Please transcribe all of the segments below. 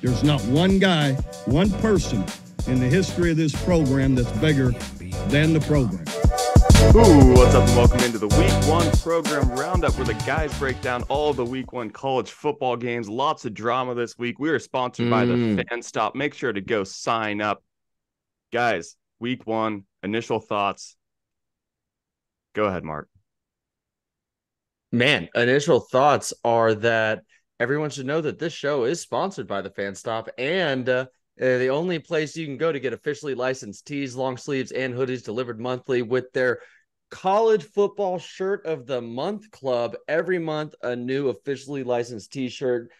There's not one guy, one person in the history of this program that's bigger than the program. Ooh, what's up and welcome into the Week 1 Program Roundup, where the guys break down all the Week 1 college football games. Lots of drama this week. We are sponsored by the Fan Stop. Make sure to go sign up. Guys, Week 1, initial thoughts. Go ahead, Mark. Man, initial thoughts are that everyone should know that this show is sponsored by the Fan Stop, and the only place you can go to get officially licensed tees, long sleeves, and hoodies delivered monthly with their College Football Shirt of the Month Club. Every month, a new officially licensed t-shirt,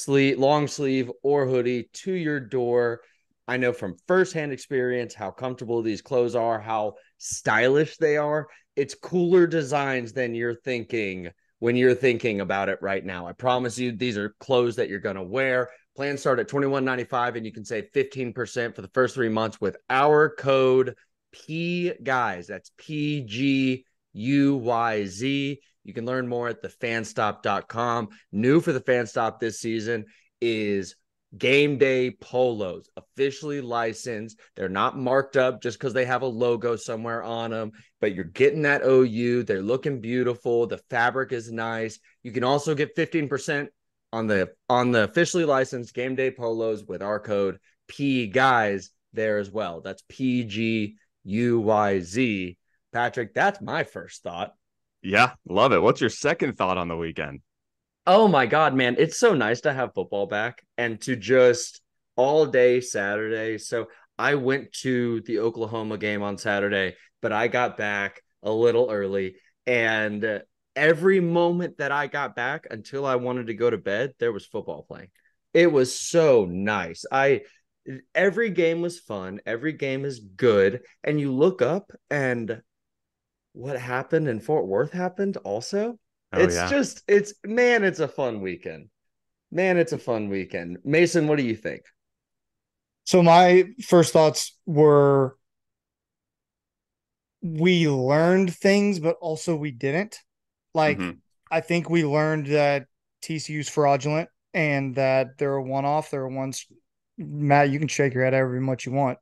long sleeve, or hoodie to your door. I know from firsthand experience how comfortable these clothes are, how stylish they are. It's cooler designs than you're thinking when you're thinking about it right now. I promise you, these are clothes that you're going to wear. Plans start at $21.95, and you can save 15% for the first 3 months with our code PGUYZ. That's PGUYZ. You can learn more at thefanstop.com. New for the Fanstop this season is game day polos, officially licensed. They're not marked up just because they have a logo somewhere on them, but you're getting that OU. They're looking beautiful. The fabric is nice. You can also get 15% on the officially licensed game day polos with our code PGUYZ there as well. That's PGUYZ. Patrick, that's my first thought. Yeah, love it. What's your second thought on the weekend? Oh my God, man. It's so nice to have football back and to just all day Saturday. So I went to the Oklahoma game on Saturday, but I got back a little early, and every moment that I got back until I wanted to go to bed, there was football playing. It was so nice. Every game was fun. Every game is good. And you look up and what happened in Fort Worth happened also. It's a fun weekend. Man, it's a fun weekend. Mason, what do you think? So my first thoughts were we learned things, but also we didn't. I think we learned that TCU's fraudulent and that they're a one-off. They're ones. Matt, you can shake your head however much you want.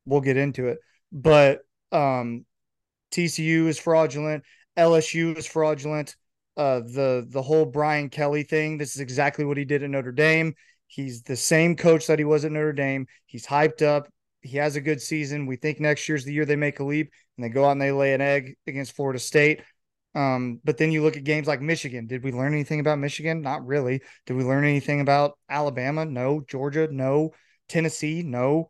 We'll get into it. But TCU is fraudulent. LSU is fraudulent. The whole Brian Kelly thing, this is exactly what he did at Notre Dame. He's the same coach that he was at Notre Dame. He's hyped up. He has a good season. We think next year's the year they make a leap, and they go out and they lay an egg against Florida State. But then you look at games like Michigan. Did we learn anything about Michigan? Not really. Did we learn anything about Alabama? No. Georgia? No. Tennessee? No.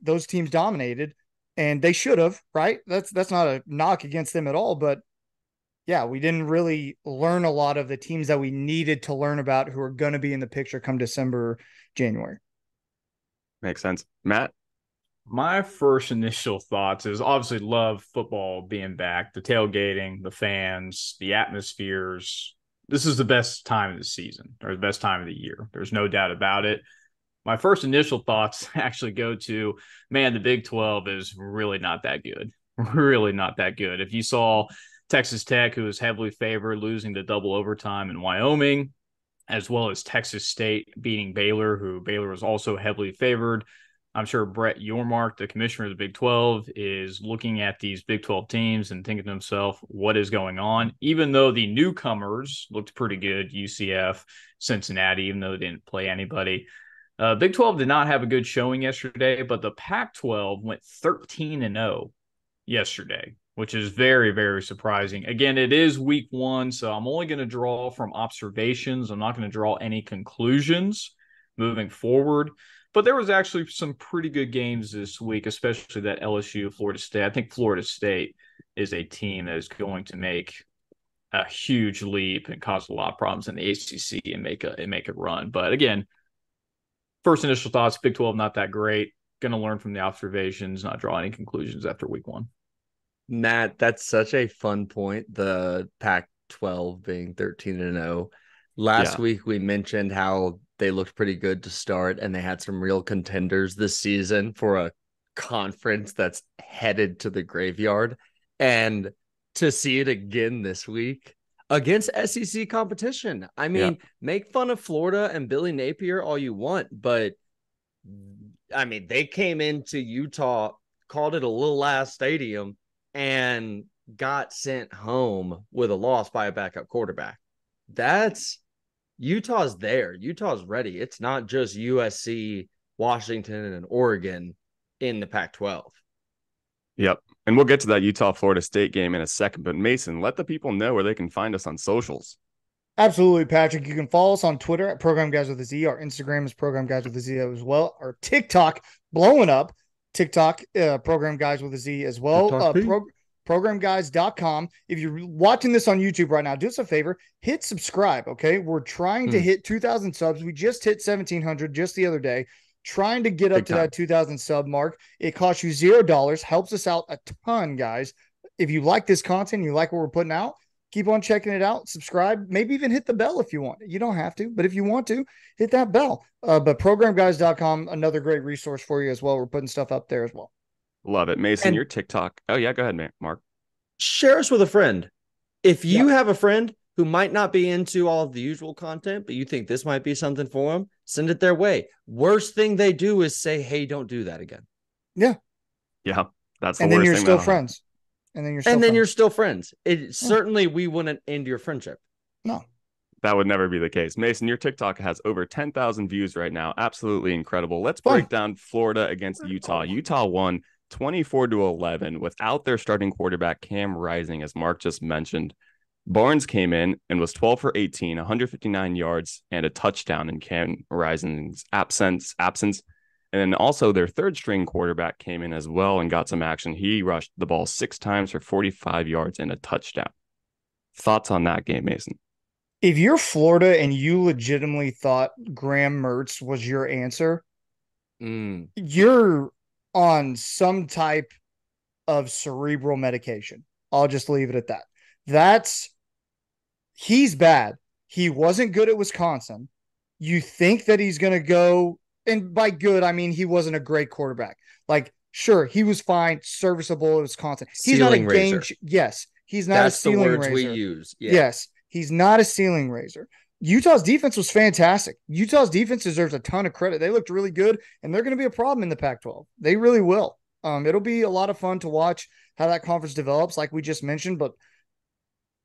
Those teams dominated, and they should have, right? That's not a knock against them at all, but yeah, we didn't really learn a lot of the teams that we needed to learn about who are going to be in the picture come December, January. Makes sense. Matt? My first initial thoughts is obviously love football being back, the tailgating, the fans, the atmospheres. This is the best time of the season, or the best time of the year. There's no doubt about it. My first initial thoughts actually go to, man, the Big 12 is really not that good. Really not that good. If you saw Texas Tech, who was heavily favored, losing to double overtime in Wyoming, as well as Texas State beating Baylor, who Baylor was also heavily favored. I'm sure Brett Yormark, the commissioner of the Big 12, is looking at these Big 12 teams and thinking to himself, what is going on? Even though the newcomers looked pretty good, UCF, Cincinnati, even though they didn't play anybody. Big 12 did not have a good showing yesterday, but the Pac-12 went 13-0 yesterday, which is very, very surprising. Again, it is week 1, so I'm only going to draw from observations. I'm not going to draw any conclusions moving forward. But there was actually some pretty good games this week, especially that LSU, Florida State. I think Florida State is a team that is going to make a huge leap and cause a lot of problems in the ACC and make a run. But again, first initial thoughts, Big 12 not that great. Going to learn from the observations, not draw any conclusions after week 1. Matt, that's such a fun point, the Pac-12 being 13-0. Last week we mentioned how they looked pretty good to start, and they had some real contenders this season for a conference that's headed to the graveyard. And to see it again this week, against SEC competition. I mean, make fun of Florida and Billy Napier all you want, but I mean, they came into Utah, called it a little ass stadium, and got sent home with a loss by a backup quarterback. That's Utah's there. Utah's ready. It's not just USC, Washington, and Oregon in the Pac-12. Yep. And we'll get to that Utah-Florida State game in a second. But Mason, let the people know where they can find us on socials. Absolutely, Patrick. You can follow us on Twitter at Program Guyz with a Z. Our Instagram is Program Guyz with a Z as well. Our TikTok blowing up. TikTok, Program Guyz with a Z as well. ProgramGuyz.com. If you're watching this on YouTube right now, do us a favor, hit subscribe, okay? We're trying to hit 2,000 subs. We just hit 1,700 just the other day. Trying to get up to that 2,000 sub mark. It costs you $0. Helps us out a ton, guys. If you like this content, you like what we're putting out, keep on checking it out. Subscribe. Maybe even hit the bell if you want. You don't have to, but if you want to, hit that bell. But ProgramGuyz.com, another great resource for you as well. We're putting stuff up there as well. Love it. Mason, your TikTok. Oh, yeah, go ahead, Mark. Share us with a friend. If you have a friend who might not be into all of the usual content, but you think this might be something for them, send it their way. Worst thing they do is say, hey, don't do that again. Yeah. Yeah. That's the and worst then you're thing still friends. And then you're still friends. Certainly we wouldn't end your friendship. No. That would never be the case. Mason, your TikTok has over 10,000 views right now. Absolutely incredible. Let's break down Florida against Utah. Utah won 24-11 without their starting quarterback, Cam Rising, as Mark just mentioned. Barnes came in and was 12 for 18, 159 yards, and a touchdown in Cam Rising's absence. And then also their third-string quarterback came in as well and got some action. He rushed the ball 6 times for 45 yards and a touchdown. Thoughts on that game, Mason? If you're Florida and you legitimately thought Graham Mertz was your answer, you're on some type of cerebral medication. I'll just leave it at that. He's bad. He wasn't good at Wisconsin. You think that he's going to go, and by good, I mean he wasn't a great quarterback. Like, sure, he was fine, serviceable at Wisconsin. He's not a game. Yes, he's not a ceiling raiser. That's the words we use. Yeah. Yes, he's not a ceiling raiser. Utah's defense was fantastic. Utah's defense deserves a ton of credit. They looked really good, and they're going to be a problem in the Pac-12. They really will. It'll be a lot of fun to watch how that conference develops, like we just mentioned, but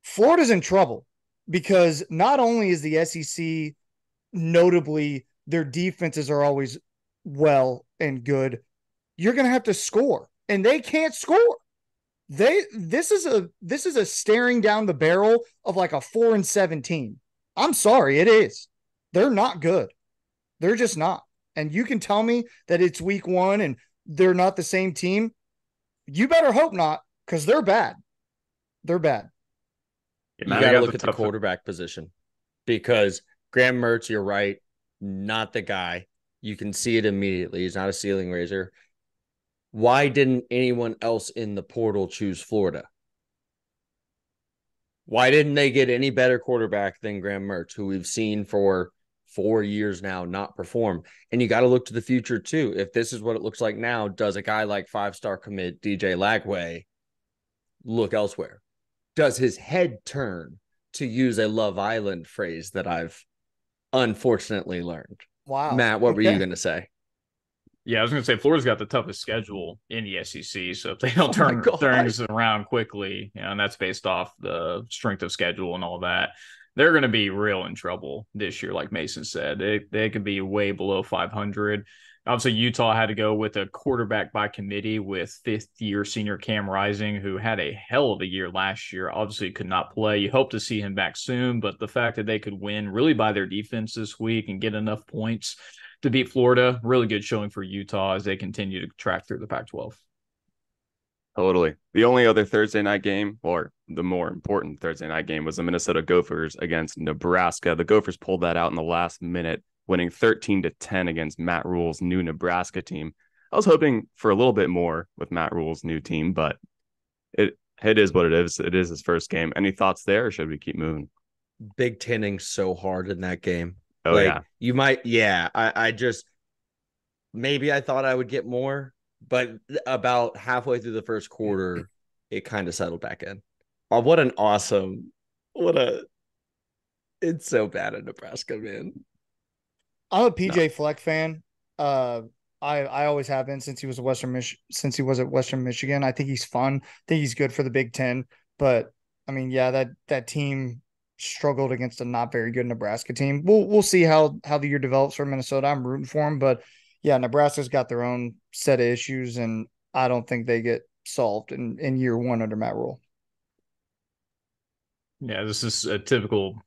Florida's in trouble because not only is the SEC notably their defenses are always well and good, you're going to have to score, and they can't score. This is a staring down the barrel of like a 4-17. I'm sorry, it is. They're not good. They're just not. And you can tell me that it's week 1 and they're not the same team. You better hope not, because they're bad. They're bad. You got to look at the quarterback position, because Graham Mertz, you're right, not the guy. You can see it immediately. He's not a ceiling raiser. Why didn't anyone else in the portal choose Florida? Why didn't they get any better quarterback than Graham Mertz, who we've seen for 4 years now not perform? And you got to look to the future too. If this is what it looks like now, does a guy like 5-star commit DJ Lagway look elsewhere? Does his head turn, to use a Love Island phrase that I've unfortunately learned? Wow. Matt, what were you going to say? Yeah, I was going to say Florida's got the toughest schedule in the SEC. So if they don't turn things around quickly, and that's based off the strength of schedule and all that, they're going to be real in trouble this year. Like Mason said, they could be way below 500. Obviously, Utah had to go with a quarterback by committee with 5th-year senior Cam Rising, who had a hell of a year last year. Obviously, could not play. You hope to see him back soon, but the fact that they could win really by their defense this week and get enough points to beat Florida, really good showing for Utah as they continue to track through the Pac-12. Totally. The only other Thursday night game, or the more important Thursday night game, was the Minnesota Gophers against Nebraska. The Gophers pulled that out in the last minute, winning 13-10 against Matt Rule's new Nebraska team. I was hoping for a little bit more with Matt Rule's new team, but it is what it is. It is his first game. Any thoughts there, or should we keep moving? Big Tenning so hard in that game. Oh, like, yeah. You might, I just, maybe I thought I would get more, but about halfway through the first quarter, it kind of settled back in. Oh, what an awesome It's so bad in Nebraska, man. I'm a PJ Fleck fan. I always have been since he was since he was at Western Michigan. I think he's fun. I think he's good for the Big Ten. But I mean, yeah, that team struggled against a not very good Nebraska team. We'll see how the year develops for Minnesota. I'm rooting for him, but yeah, Nebraska's got their own set of issues, and I don't think they get solved in year one under Matt Rule. Yeah, this is a typical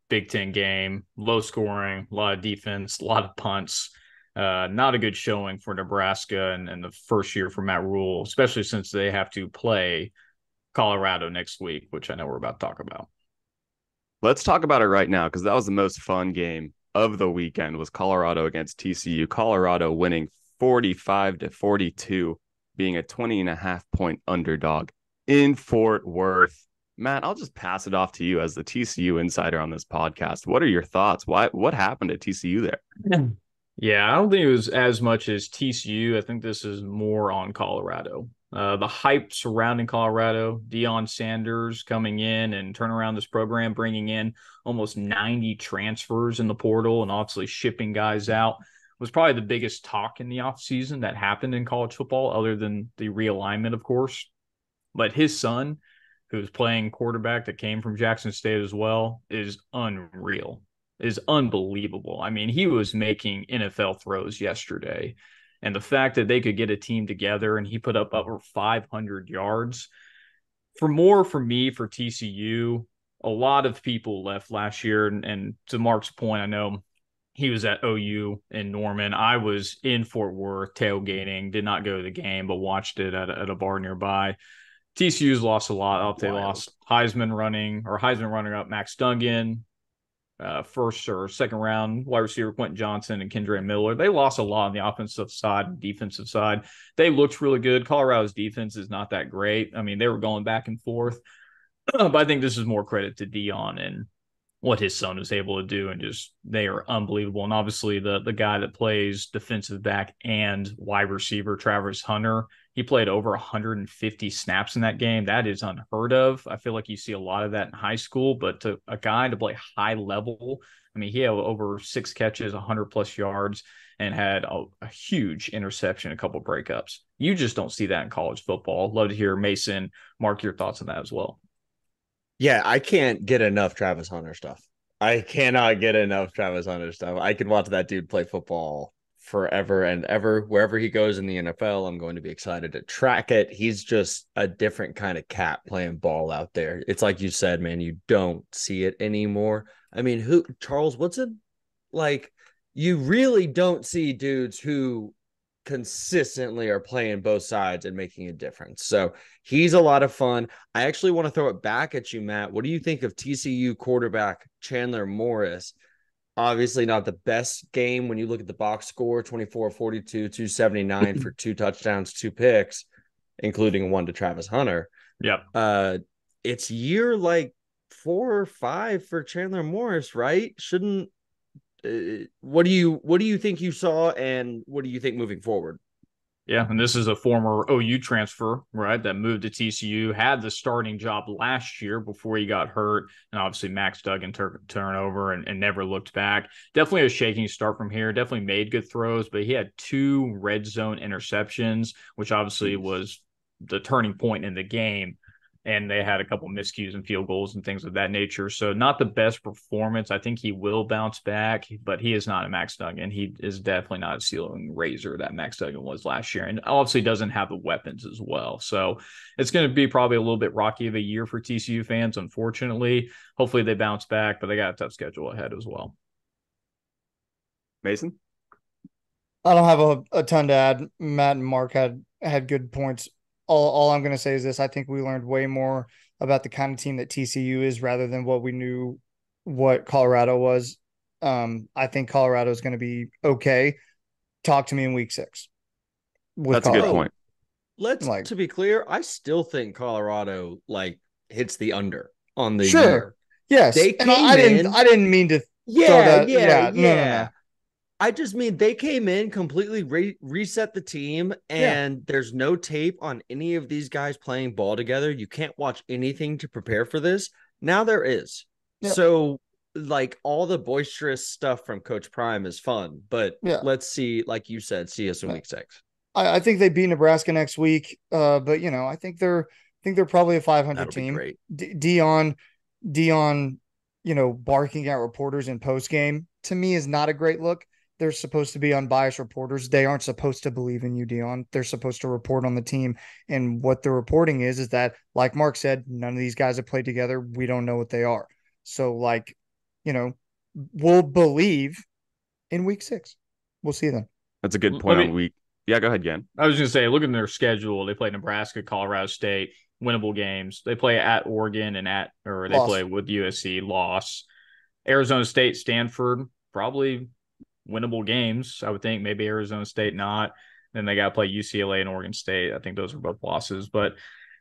Big Ten game. Low scoring, a lot of defense, a lot of punts. Not a good showing for Nebraska and the first year for Matt Rule, especially since they have to play Colorado next week, which I know we're about to talk about. Let's talk about it right now, because that was the most fun game of the weekend, was Colorado against TCU. Colorado winning 45-42, being a 20.5-point underdog in Fort Worth. Matt, I'll just pass it off to you as the TCU insider on this podcast. What are your thoughts? What happened at TCU there? Yeah, I don't think it was as much as TCU. I think this is more on Colorado. The hype surrounding Colorado, Deion Sanders coming in and turning around this program, bringing in almost 90 transfers in the portal and obviously shipping guys out, was probably the biggest talk in the offseason that happened in college football, other than the realignment, of course. But his son, who's playing quarterback that came from Jackson State as well, is unreal. Is unbelievable. I mean, he was making NFL throws yesterday. And the fact that they could get a team together and he put up over 500 yards. For me, for TCU, a lot of people left last year. And to Mark's point, I know he was at OU in Norman. I was in Fort Worth tailgating, did not go to the game, but watched it at a bar nearby. TCU's lost a lot. They lost Heisman runner up Max Duggan, first or second round wide receiver Quentin Johnson and Kendra Miller. They lost a lot on the offensive side and defensive side. They looked really good. Colorado's defense is not that great. I mean, they were going back and forth. But I think this is more credit to Deion and what his son was able to do, and just they are unbelievable. And obviously the guy that plays defensive back and wide receiver, Travis Hunter, he played over 150 snaps in that game. That is unheard of. I feel like you see a lot of that in high school, but to a guy to play high level, I mean, he had over 6 catches, 100+ yards, and had a huge interception, a couple breakups. You just don't see that in college football. Love to hear Mason, Mark, your thoughts on that as well. Yeah, I can't get enough Travis Hunter stuff. I cannot get enough Travis Hunter stuff. I could watch that dude play football forever and ever. Wherever he goes in the NFL, I'm going to be excited to track it. He's just a different kind of cat playing ball out there. It's like you said, man, you don't see it anymore. I mean, Charles Woodson? Like, you really don't see dudes who consistently are playing both sides and making a difference. So he's a lot of fun. I actually want to throw it back at you, Matt. What do you think of TCU quarterback Chandler Morris? Obviously not the best game when you look at the box score, 24-42, 279 for 2 touchdowns, 2 picks, including one to Travis Hunter. Yep. It's year like 4 or 5 for Chandler Morris, right? Shouldn't what do you think you saw, and what do you think moving forward? Yeah, and this is a former OU transfer, right, that moved to TCU, had the starting job last year before he got hurt, and obviously Max Duggan turnover and never looked back. Definitely a shaking start from here, definitely made good throws, but he had 2 red zone interceptions, which obviously was the turning point in the game. And they had a couple miscues and field goals and things of that nature. So not the best performance. I think he will bounce back, but he is not a Max Duggan. He is definitely not a ceiling raiser that Max Duggan was last year, and obviously doesn't have the weapons as well. So it's going to be probably a little bit rocky of a year for TCU fans, unfortunately. Hopefully they bounce back, but they got a tough schedule ahead as well. Mason? I don't have a ton to add. Matt and Mark had good points. All I'm going to say is this. I think we learned way more about the kind of team that TCU is rather than what we knew what Colorado was. I think Colorado is going to be okay. Talk to me in week 6. That's Colorado. A good point. To be clear, I still think Colorado hits the under on the sure. year. Yes. I didn't mean to throw that. Yeah. No. I just mean they came in, completely reset the team, and there's no tape on any of these guys playing ball together. You can't watch anything to prepare for this. Now there is. Yep. So, like, all the boisterous stuff from Coach Prime is fun, but let's see, like you said, see us in week 6. I think they beat Nebraska next week. But I think they're probably a 500 That'll team. Be great. Dion, barking at reporters in post game to me is not a great look. They're supposed to be unbiased reporters. They aren't supposed to believe in you, Dion. They're supposed to report on the team. And what the reporting is that, like Mark said, none of these guys have played together. We don't know what they are. So, we'll believe in week 6. We'll see then. That's a good point on week. Yeah, go ahead, Gan. I was going to say, look at their schedule. They play Nebraska, Colorado State, winnable games. They play at Oregon and they play with USC, loss. Arizona State, Stanford, probably winnable games, I would think. Maybe Arizona State not. Then they got to play UCLA and Oregon State. I think those are both losses. But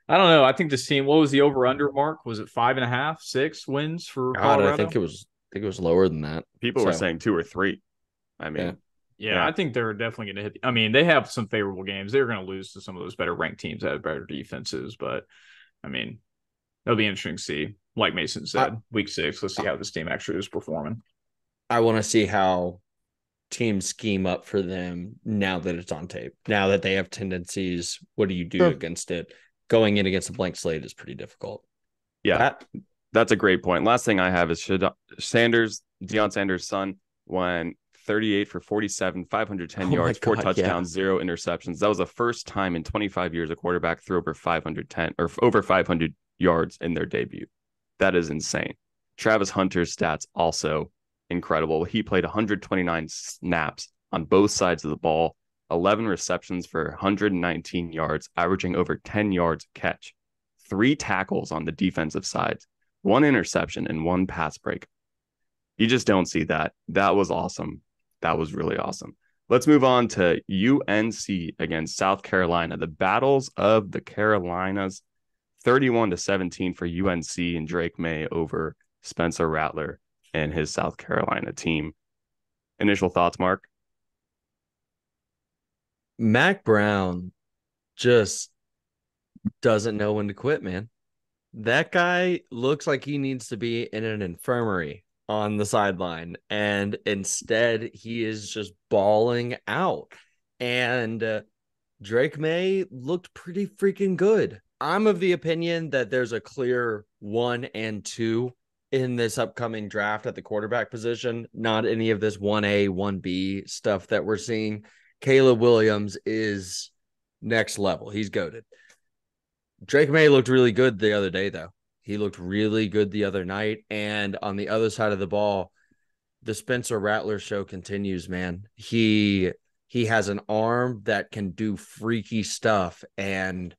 I don't know. I think this team, what was the over-under mark? Was it 5.5, 6 wins for Colorado? I think it was lower than that. People were saying 2 or 3. I mean, yeah, I think they're definitely going to hit. I mean, they have some favorable games. They're going to lose to some of those better ranked teams that have better defenses. But, I mean, it'll be interesting to see. Like Mason said, week 6, let's see how this team actually is performing. I want to see how teams scheme up for them now that it's on tape. Now that they have tendencies, what do you do against it? Going in against a blank slate is pretty difficult. Yeah, that's a great point. Last thing I have is Deion Sanders' son, went 38 for 47, 510 yards, 4 touchdowns, 0 interceptions. That was the first time in 25 years a quarterback threw over 500 yards in their debut. That is insane. Travis Hunter's stats also incredible. He played 129 snaps on both sides of the ball, 11 receptions for 119 yards, averaging over 10 yards a catch, 3 tackles on the defensive side, 1 interception, and 1 pass break. You just don't see that. That was awesome. That was really awesome. Let's move on to UNC against South Carolina. The battles of the Carolinas, 31-17 for UNC and Drake May over Spencer Rattler and his South Carolina team. Initial thoughts, Mark? Mac Brown just doesn't know when to quit, man. That guy looks like he needs to be in an infirmary on the sideline, and instead he is just bawling out. And Drake May looked pretty freaking good. I'm of the opinion that there's a clear 1 and 2 in this upcoming draft at the quarterback position, not any of this 1A, 1B stuff that we're seeing. Caleb Williams is next level. He's goated. Drake May looked really good the other day, though. He looked really good the other night. And on the other side of the ball, the Spencer Rattler show continues, man. He has an arm that can do freaky stuff, and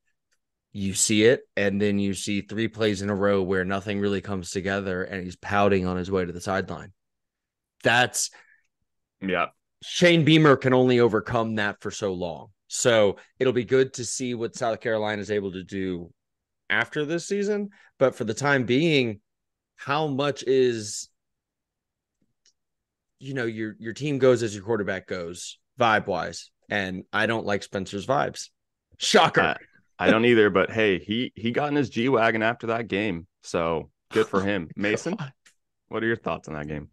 you see it, and then you see 3 plays in a row where nothing really comes together, and he's pouting on his way to the sideline. Shane Beamer can only overcome that for so long. So it'll be good to see what South Carolina is able to do after this season. But for the time being, how much is, your team goes as your quarterback goes, vibe-wise. And I don't like Spencer's vibes. Shocker. I don't either, but hey, he got in his G-Wagon after that game. So good for him. Mason, what are your thoughts on that game?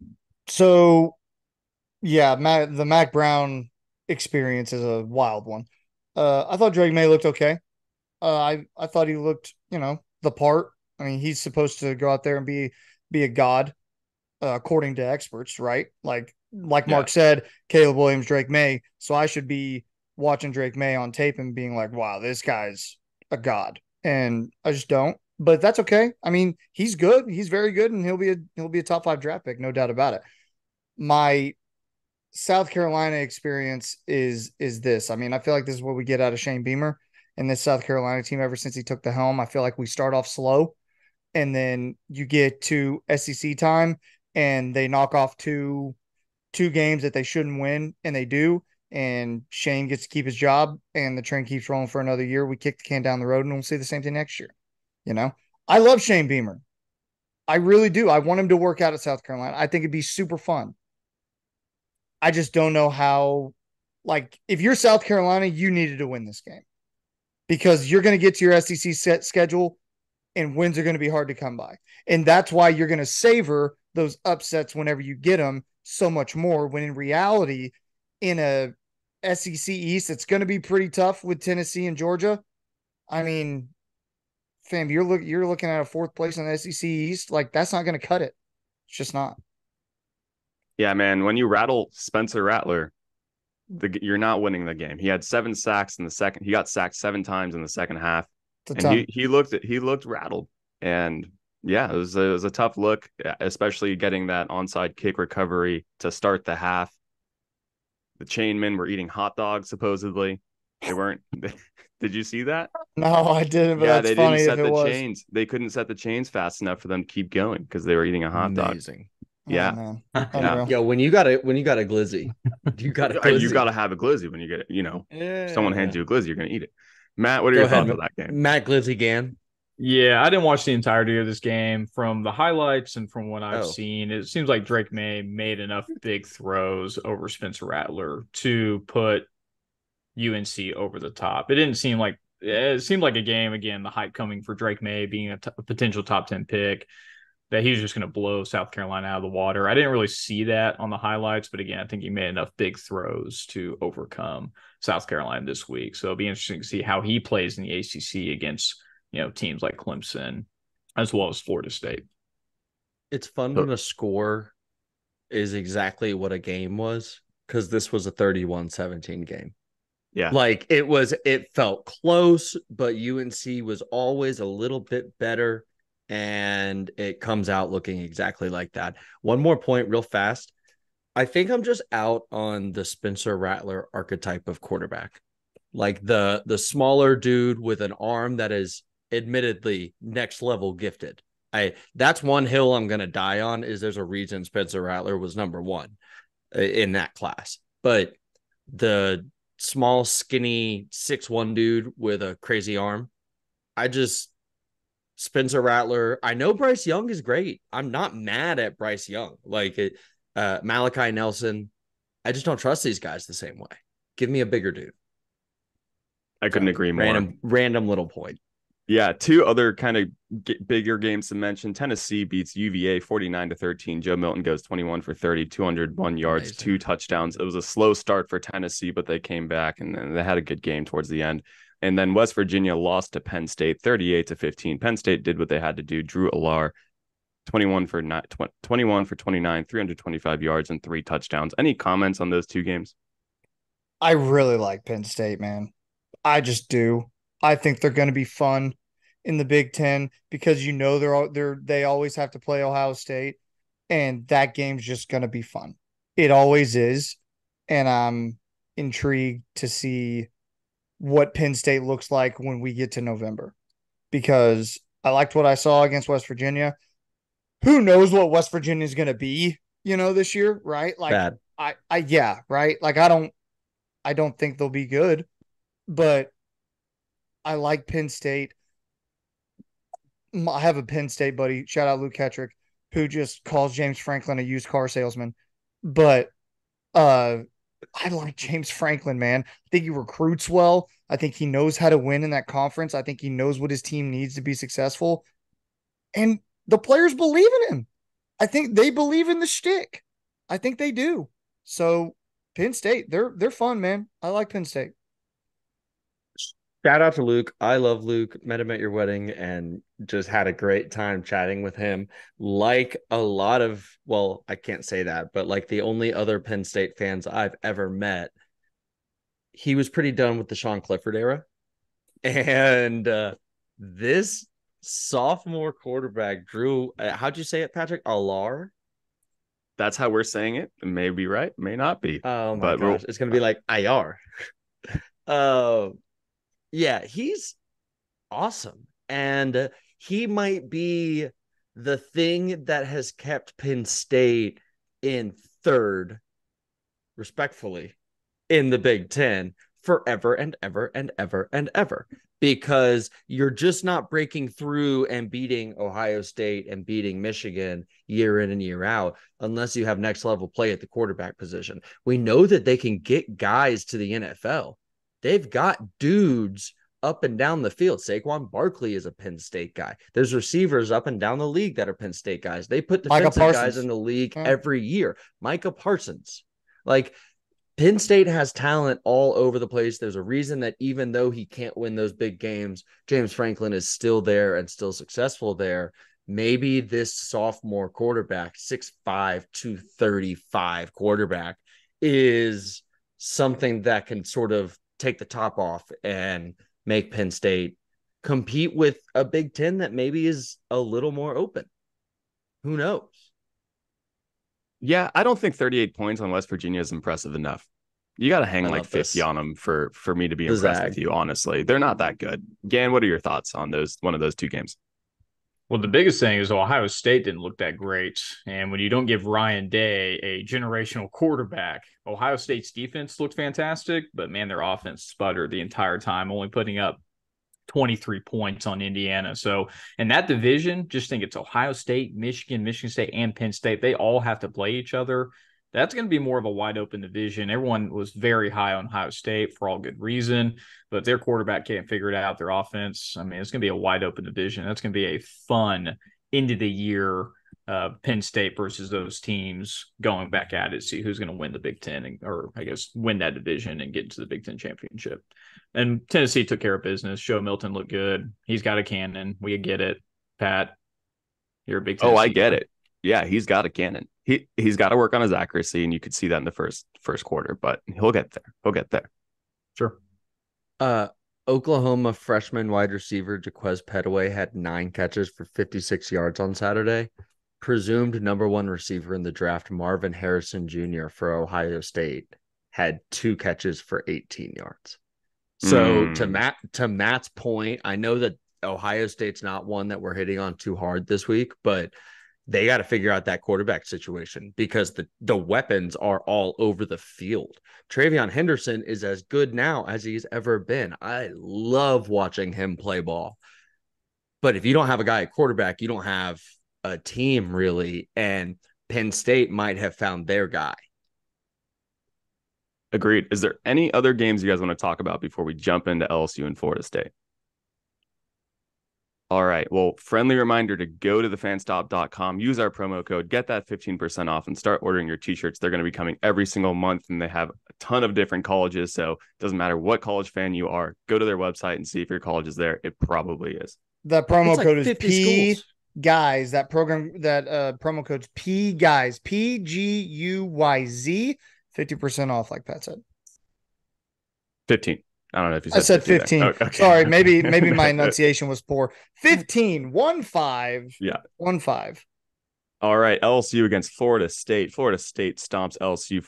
So, yeah, the Mac Brown experience is a wild one. I thought Drake May looked okay. I thought he looked, the part. I mean, he's supposed to go out there and be a god, according to experts, right? Like Mark said, Caleb Williams, Drake May. So I should be watching Drake May on tape and being like, wow, this guy's a god. And I just don't. But that's okay. I mean, he's good. He's very good, and he'll be a top 5 draft pick, no doubt about it. My South Carolina experience is this. I mean, I feel like this is what we get out of Shane Beamer and this South Carolina team ever since he took the helm. I feel like we start off slow, and then you get to SEC time and they knock off two games that they shouldn't win, and they do. And Shane gets to keep his job, and the train keeps rolling for another year. We kick the can down the road, and we'll see the same thing next year. I love Shane Beamer. I really do. I want him to work out at South Carolina. I think it'd be super fun. I just don't know how, if you're South Carolina, you needed to win this game because you're going to get to your SEC set schedule and wins are going to be hard to come by. And that's why you're going to savor those upsets whenever you get them so much more, when in reality, in a SEC East, it's going to be pretty tough with Tennessee and Georgia. I mean, fam, you're looking at a 4th place in the SEC East. Like, that's not going to cut it. It's just not. Yeah, man. When you rattle Spencer Rattler, you're not winning the game. He had 7 sacks in the second. He got sacked 7 times in the second half, and he looked rattled. And yeah, it was a tough look, especially getting that onside kick recovery to start the half. The chainmen were eating hot dogs, supposedly. They weren't. Did you see that? No, I didn't. But yeah, that's funny. Didn't set the chains. They couldn't set the chains fast enough for them to keep going because they were eating a hot dog. Amazing. Yeah. Yeah. Yo, when you got a glizzy, you got to have a glizzy when you get it. If someone hands you a glizzy, you're gonna eat it. Matt, what are your thoughts on that game? Matt Glizzy Gann. Yeah, I didn't watch the entirety of this game. From the highlights and from what I've seen, it seems like Drake May made enough big throws over Spencer Rattler to put UNC over the top. It seemed like a game, again, the hype coming for Drake May being a potential top 10 pick, that he was just going to blow South Carolina out of the water. I didn't really see that on the highlights, but again, I think he made enough big throws to overcome South Carolina this week. So it'll be interesting to see how he plays in the ACC against teams like Clemson as well as Florida State. It's fun when a score is exactly what a game was, because this was a 31-17 game. Yeah. Like it felt close, but UNC was always a little bit better, and it comes out looking exactly like that. One more point real fast. I think I'm just out on the Spencer Rattler archetype of quarterback. Like the smaller dude with an arm that is admittedly next level gifted. That's one hill I'm going to die on, is there's a reason Spencer Rattler was number 1 in that class. But the small, skinny 6'1" dude with a crazy arm, Spencer Rattler. I know Bryce Young is great. I'm not mad at Bryce Young. Like Malachi Nelson. I just don't trust these guys the same way. Give me a bigger dude. I couldn't agree more. Random little point. Yeah, 2 other kind of bigger games to mention. Tennessee beats UVA 49-13. Joe Milton goes 21 for 30, 201 yards, Amazing. 2 touchdowns. It was a slow start for Tennessee, but they came back and they had a good game towards the end. And then West Virginia lost to Penn State 38-15. Penn State did what they had to do. Drew Alar, 21 for 29, 325 yards and 3 touchdowns. Any comments on those 2 games? I really like Penn State, man. I just do. I think they're going to be fun in the Big Ten, because they always have to play Ohio State, and that game's just going to be fun. It always is, and I'm intrigued to see what Penn State looks like when we get to November, because I liked what I saw against West Virginia. Who knows what West Virginia is going to be, this year, right? Like, bad. Yeah, right. Like, I don't think they'll be good, but I like Penn State. I have a Penn State buddy, shout out Luke Kettrick, who just calls James Franklin a used car salesman. But I like James Franklin, man. I think he recruits well. I think he knows how to win in that conference. I think he knows what his team needs to be successful. And the players believe in him. I think they believe in the shtick. I think they do. So Penn State, they're fun, man. I like Penn State. Shout out to Luke. I love Luke. Met him at your wedding and just had a great time chatting with him. Like a lot of, well, I can't say that, but like the only other Penn State fans I've ever met, he was pretty done with the Sean Clifford era. And this sophomore quarterback, Drew, how'd you say it, Patrick? Alar? That's how we're saying it. It may be right, may not be. Oh my gosh. It's going to be like IR. Yeah, he's awesome. And he might be the thing that has kept Penn State in third, respectfully, in the Big Ten forever and ever and ever and ever. Because you're just not breaking through and beating Ohio State and beating Michigan year in and year out unless you have next level play at the quarterback position. We know that they can get guys to the NFL. They've got dudes up and down the field. Saquon Barkley is a Penn State guy. There's receivers up and down the league that are Penn State guys. They put defensive guys in the league every year. Micah Parsons. Like, Penn State has talent all over the place. There's a reason that even though he can't win those big games, James Franklin is still there and still successful there. Maybe this sophomore quarterback, 6'5", 235 quarterback, is something that can sort of take the top off and make Penn State compete with a Big Ten that maybe is a little more open. Who knows? Yeah, I don't think 38 points on West Virginia is impressive enough. You got to hang like 50 on them for me to be impressed with you, honestly. They're not that good. Gan, what are your thoughts on one of those two games? Well, the biggest thing is Ohio State didn't look that great. And when you don't give Ryan Day a generational quarterback, Ohio State's defense looked fantastic, but man, their offense sputtered the entire time, only putting up 23 points on Indiana. So in that division, just think it's Ohio State, Michigan State, and Penn State. They all have to play each other. That's going to be more of a wide open division. Everyone was very high on Ohio State for all good reason, but their quarterback can't figure it out. Their offense, I mean, it's going to be a wide open division. That's going to be a fun end of the year Penn State versus those teams going back at it, see who's going to win the Big Ten, or I guess win that division and get into the Big Ten championship. And Tennessee took care of business. Joe Milton looked good. He's got a cannon. We get it. Pat, you're a big Tennessee I get it. Yeah, he's got a cannon. He's got to work on his accuracy, and you could see that in the first quarter, but he'll get there. Sure. Oklahoma freshman wide receiver Jaquez Petaway had 9 catches for 56 yards on Saturday. Presumed number 1 receiver in the draft, Marvin Harrison Jr. for Ohio State, had 2 catches for 18 yards. So to Matt's point, I know that Ohio State's not one that we're hitting on too hard this week, but they got to figure out that quarterback situation because the weapons are all over the field. Travion Henderson is as good now as he's ever been. I love watching him play ball. But if you don't have a guy at quarterback, you don't have a team really, and Penn State might have found their guy. Agreed. Is there any other games you guys want to talk about before we jump into LSU and Florida State? All right. Well, friendly reminder to go to thefanstop.com, use our promo code, get that 15% off, and start ordering your t-shirts. They're going to be coming every single month, and they have a ton of different colleges. So it doesn't matter what college fan you are, go to their website and see if your college is there. It probably is. That promo code is P Guyz. That promo code's P Guyz, PGUYZ, 50% off, like Pat said. 15. I don't know if you said I said 15. Okay. Sorry, maybe my enunciation was poor. 15, 1-5. Yeah. 1-5. All right, LSU against Florida State. Florida State stomps LSU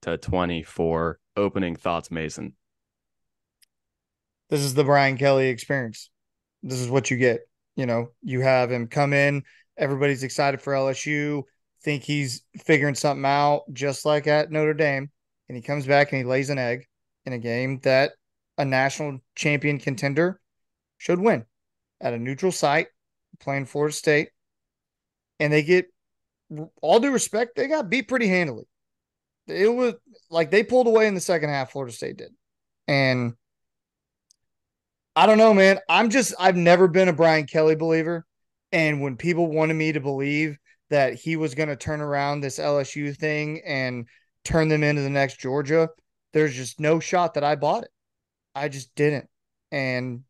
45-20 for opening thoughts, Mason. This is the Brian Kelly experience. This is what you get. You know, you have him come in, everybody's excited for LSU, think he's figuring something out, just like at Notre Dame, and he comes back and he lays an egg in a game that a national champion contender should win at a neutral site, playing Florida State. And they get, all due respect, they got beat pretty handily. It was like they pulled away in the second half, Florida State did. And I don't know, man. I've never been a Brian Kelly believer. And when people wanted me to believe that he was going to turn around this LSU thing and turn them into the next Georgia, there's just no shot that I bought it. I just didn't. And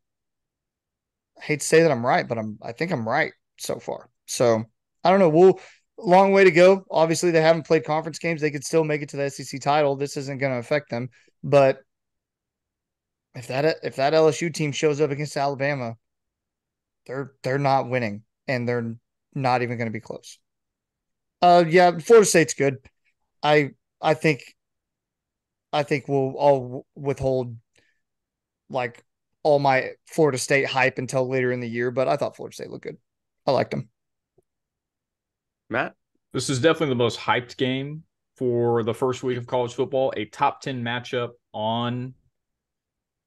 I hate to say that I'm right, but I think I'm right so far. So I don't know. Long way to go. Obviously, they haven't played conference games. They could still make it to the SEC title. This isn't going to affect them. But if that LSU team shows up against Alabama, they're not winning, and they're not even going to be close. Yeah, Florida State's good. I think I'll withhold like all my Florida State hype until later in the year, but I thought Florida State looked good. I liked them. Matt? This is definitely the most hyped game for the first week of college football. A top 10 matchup on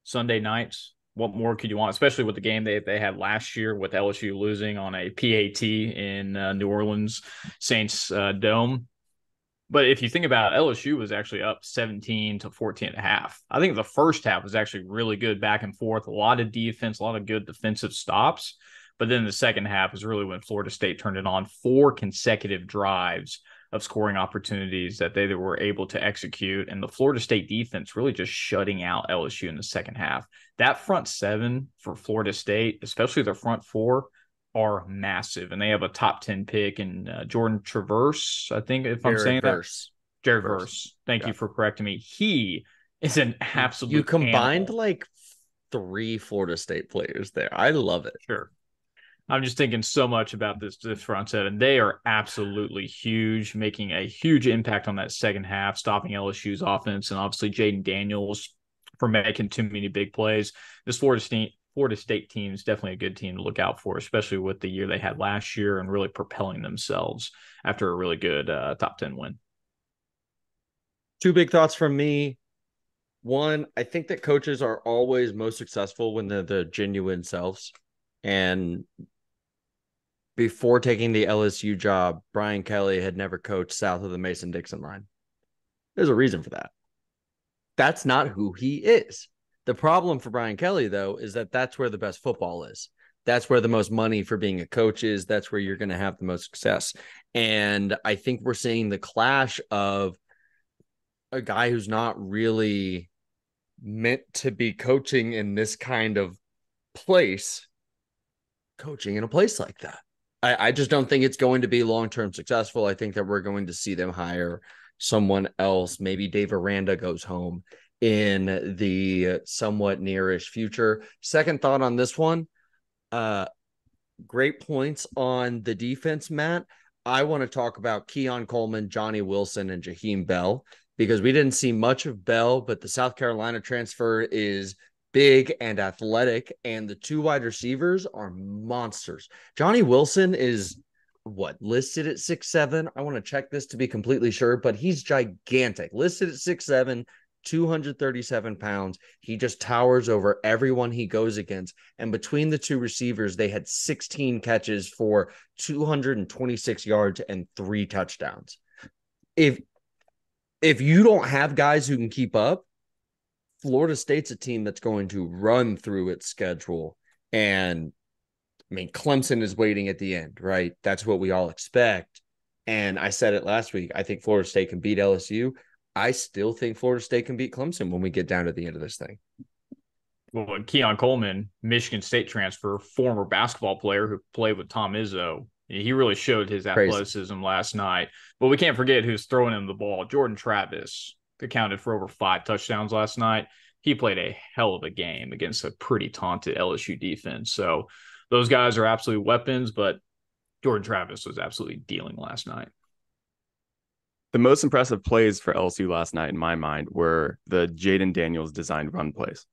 Sunday nights. What more could you want, especially with the game they had last year with LSU losing on a PAT in New Orleans Saints Dome. But if you think about it, LSU was actually up 17 to 14 and a half. I think the first half was actually really good back and forth, a lot of defense, a lot of good defensive stops. But then the second half is really when Florida State turned it on, 4 consecutive drives of scoring opportunities that they were able to execute. And the Florida State defense really just shutting out LSU in the second half. That front 7 for Florida State, especially their front 4, are massive. And they have a top 10 pick in Jordan Traverse, I think, if I'm saying that. Jared Verse. Thank you for correcting me. He is an absolute You combined animal. like 3 Florida State players there. I love it. Sure. I'm just thinking so much about this front 7. They are absolutely huge, making a huge impact on that second half, stopping LSU's offense, and obviously Jaden Daniels for making too many big plays. This Florida State team is definitely a good team to look out for, especially with the year they had last year and really propelling themselves after a really good top 10 win. 2 big thoughts from me. One, I think that coaches are always most successful when they're the genuine selves. And before taking the LSU job, Brian Kelly had never coached south of the Mason-Dixon line. There's a reason for that. That's not who he is. The problem for Brian Kelly, though, is that that's where the best football is. That's where the most money for being a coach is. That's where you're going to have the most success. And I think we're seeing the clash of a guy who's not really meant to be coaching in this kind of place, coaching in a place like that. I just don't think it's going to be long-term successful. I think that we're going to see them hire someone else. Maybe Dave Aranda goes home in the somewhat nearish future. Second thought on this one, great points on the defense, Matt. I want to talk about Keon Coleman, Johnny Wilson, and Jaheim Bell, because we didn't see much of Bell, but the South Carolina transfer is big and athletic, and the 2 wide receivers are monsters. Johnny Wilson is listed at 6'7". I want to check this to be completely sure, but he's gigantic. Listed at 6'7", 237 pounds. He just towers over everyone he goes against. And between the 2 receivers, they had 16 catches for 226 yards and 3 touchdowns. If you don't have guys who can keep up, Florida State's a team that's going to run through its schedule. And I mean, Clemson is waiting at the end, right? That's what we all expect. And I said it last week. I think Florida State can beat LSU. I still think Florida State can beat Clemson when we get down to the end of this thing. Well, Keon Coleman, Michigan State transfer, former basketball player who played with Tom Izzo. He really showed his athleticism last night. But we can't forget who's throwing him the ball. Jordan Travis accounted for over 5 touchdowns last night. He played a hell of a game against a pretty taunted LSU defense. So those guys are absolute weapons, but Jordan Travis was absolutely dealing last night. The most impressive plays for LSU last night, in my mind, were the Jaden Daniels designed run plays,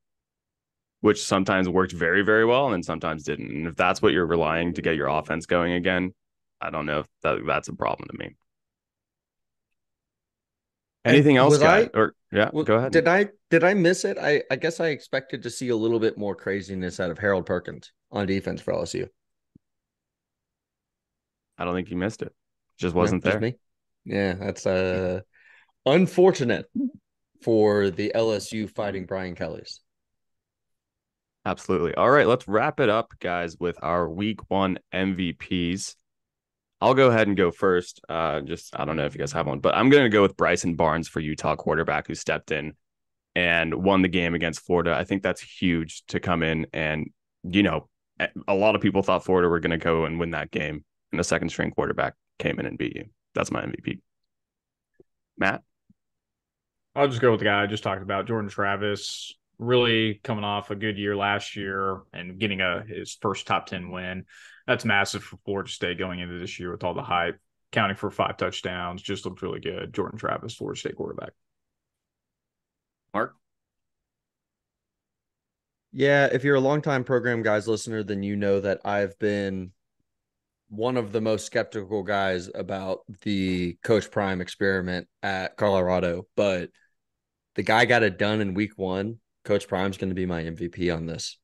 which sometimes worked very, very well and sometimes didn't. And if that's what you're relying to get your offense going again, I don't know if that's a problem to me. Anything else, guy? Go ahead. Did I miss it? I guess I expected to see a little bit more craziness out of Harold Perkins on defense for LSU. I don't think you missed it. Just wasn't there. Me? Yeah, that's unfortunate for the LSU Fighting Brian Kellys. Absolutely. All right, let's wrap it up, guys, with our week 1 MVPs. I'll go ahead and go first. I don't know if you guys have one, but I'm going to go with Bryson Barnes for Utah quarterback who stepped in and won the game against Florida. I think that's huge to come in and, a lot of people thought Florida were going to go and win that game, and the second string quarterback came in and beat you. That's my MVP. Matt? I'll just go with the guy I just talked about, Jordan Travis, really coming off a good year last year and getting his first top 10 win. That's massive for Florida State going into this year with all the hype, counting for 5 touchdowns, just looked really good. Jordan Travis, Florida State quarterback. Mark? Yeah, if you're a longtime Program Guyz listener, then you know that I've been one of the most skeptical guys about the Coach Prime experiment at Colorado, but the guy got it done in week 1. Coach Prime's going to be my MVP on this.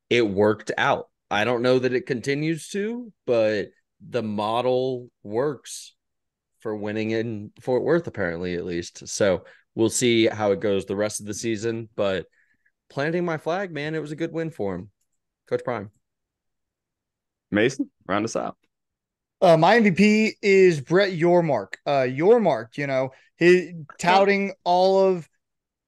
It worked out. I don't know that it continues to, but the model works for winning in Fort Worth, apparently, at least. So we'll see how it goes the rest of the season. But planting my flag, man, it was a good win for him. Coach Prime. Mason, round us out. My MVP is Brett Yormark. Yormark, touting all of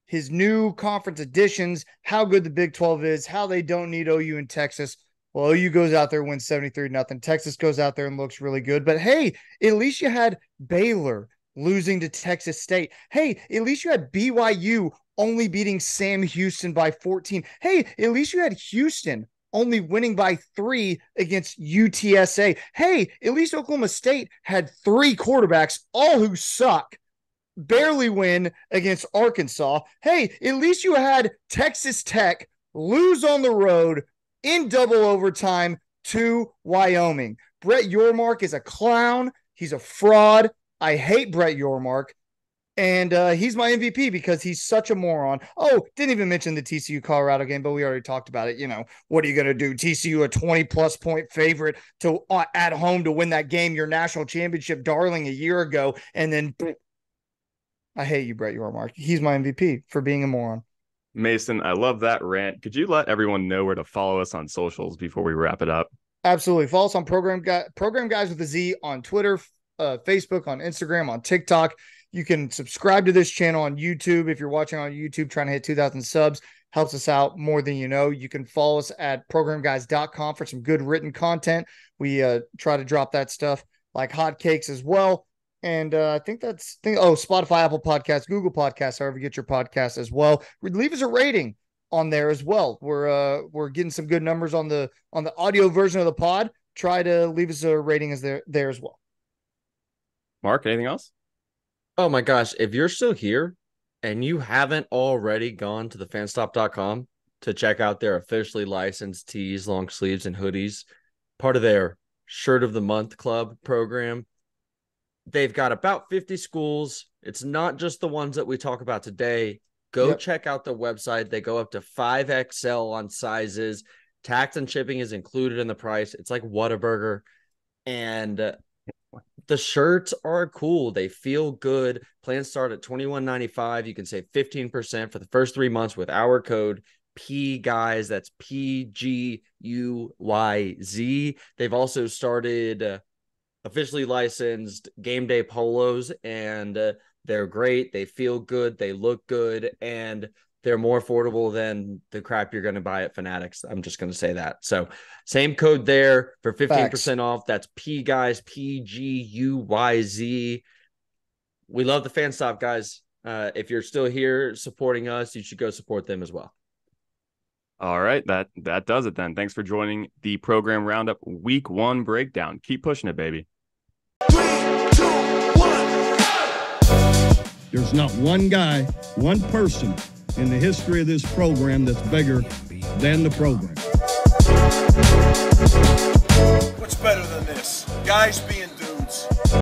his new conference additions, how good the Big 12 is, how they don't need OU and Texas. Well, OU goes out there, wins 73-0. Texas goes out there and looks really good. But hey, at least you had Baylor losing to Texas State. Hey, at least you had BYU only beating Sam Houston by 14. Hey, at least you had Houston only winning by 3 against UTSA. Hey, at least Oklahoma State had 3 quarterbacks, all who suck, barely win against Arkansas. Hey, at least you had Texas Tech lose on the road in double overtime to Wyoming. Brett Yormark is a clown. He's a fraud. I hate Brett Yormark. And he's my MVP because he's such a moron. Oh, didn't even mention the TCU Colorado game, but we already talked about it. What are you going to do? TCU, a 20-plus point favorite to at home to win that game, your national championship darling a year ago. And then I hate you, Brett Yormark. He's my MVP for being a moron. Mason, I love that rant. Could you let everyone know where to follow us on socials before we wrap it up? Absolutely. Follow us on Program Guyz with a Z on Twitter, Facebook, on Instagram, on TikTok. You can subscribe to this channel on YouTube. If you're watching on YouTube, trying to hit 2,000 subs, helps us out more than you know. You can follow us at programguyz.com for some good written content. We try to drop that stuff like hotcakes as well. And I think Spotify, Apple Podcasts, Google Podcasts, however you get your podcasts as well. Leave us a rating on there as well. We're getting some good numbers on the audio version of the pod. Try to leave us a rating as there as well. Mark, anything else? Oh my gosh, if you're still here and you haven't already gone to thefanstop.com to check out their officially licensed tees, long sleeves, and hoodies, part of their Shirt of the Month Club program, they've got about 50 schools. It's not just the ones that we talk about today. Go check out the website. They go up to 5XL on sizes. Tax and shipping is included in the price. It's like Whataburger. And the shirts are cool. They feel good. Plans start at $21.95. You can save 15% for the first 3 months with our code PGUYZ. That's PGUYZ. They've also started officially licensed game day polos, and they're great. They feel good. They look good, and they're more affordable than the crap you're going to buy at Fanatics. I'm just going to say that. So same code there for 15% off. That's PGUYZ, PGUYZ. We love the Fan Stop, guys. If you're still here supporting us, you should go support them as well. All right. That does it then. Thanks for joining the Program Roundup Week 1 breakdown. Keep pushing it, baby. 3, 2, 1. There's not one guy, one person in the history of this program that's bigger than the program. What's better than this? Guys being